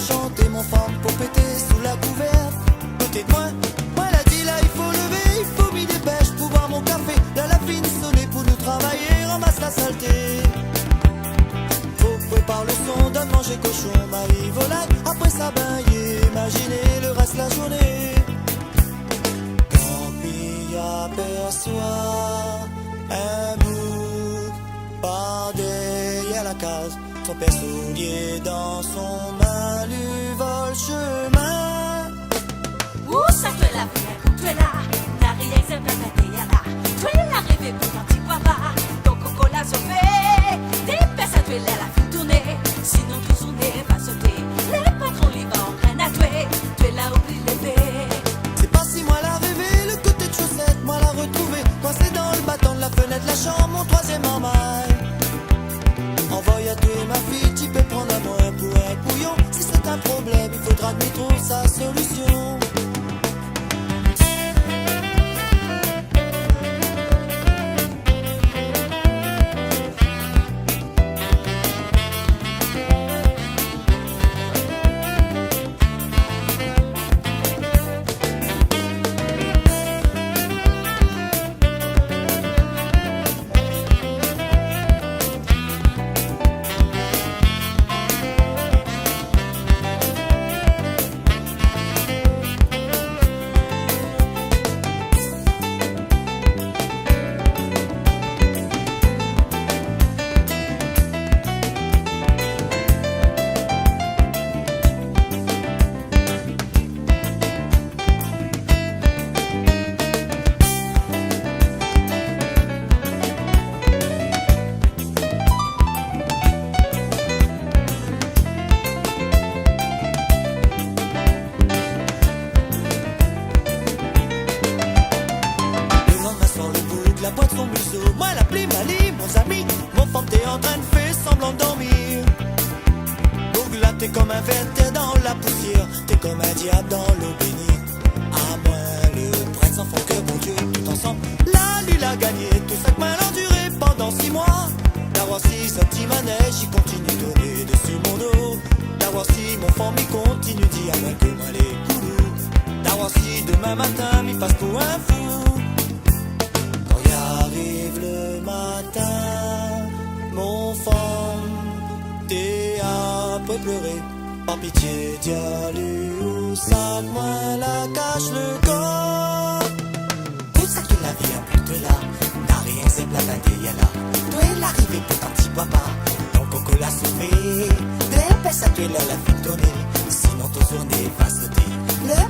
chanter mon femme pour péter sous la couverte. Côté de moi, moi elle a dit là il faut lever, il faut m'y dépêche pour boire mon café. Là la fine sonner pour nous travailler, ramasse la saleté. Faut prépare le son, donne manger cochon, Marie volaille, après ça ben imaginez le reste de la journée. Quand m'y aperçoit un bouc par derrière la case, son père soulier dans son main lui vole chemin. Où ça te la fait, tu es là, n'a rien exemple à ta là. Tu es l'arrivée pour ton petit papa, ton coco l'a sauvé. Des personnes, tu es là, la fin tournée, sinon tout son nez va sauter. Les patrons les vont rien à tuer, tu es là, oublie les baies. C'est pas si moi l'a rêvé, le côté de chaussette, moi l'a retrouvé. Coincé dans le bâton de la fenêtre, la chambre, mon troisième en maille. Envoie à tuer ma fille, tu peux prendre à moi pour un couillon. Si c'est un problème, il faudra que tu trouves sa solution. La boîte son museau, moi l'appelé Mali, mon ami. Mon femme t'es en train de faire semblant de dormir. Bourgla t'es comme un verre, t'es dans la poussière. T'es comme un diable dans l'eau bénite. À moins le prêtre sans fond que bon Dieu, tout ensemble. La lune a gagné, tout ça que mal enduré pendant 6 mois. D'avoir si ce petit manège, il continue de tourner dessus mon dos. D'avoir si mon femme il continue d'y aller que moi les coulous. D'avoir si demain matin, m'y passe pour un fou. Arrive le matin, mon femme, t'es un peu pleuré. Par pitié, dis-lui où ça moi la cache le corps. Tout ça que la vie a plus de là, n'a rien c'est la bataille là. Toi est l'arrivée pour ton petit papa, ton coco l'a soufflé. Des ça tu es là la vie donnée, sinon ton journée va sauter. Le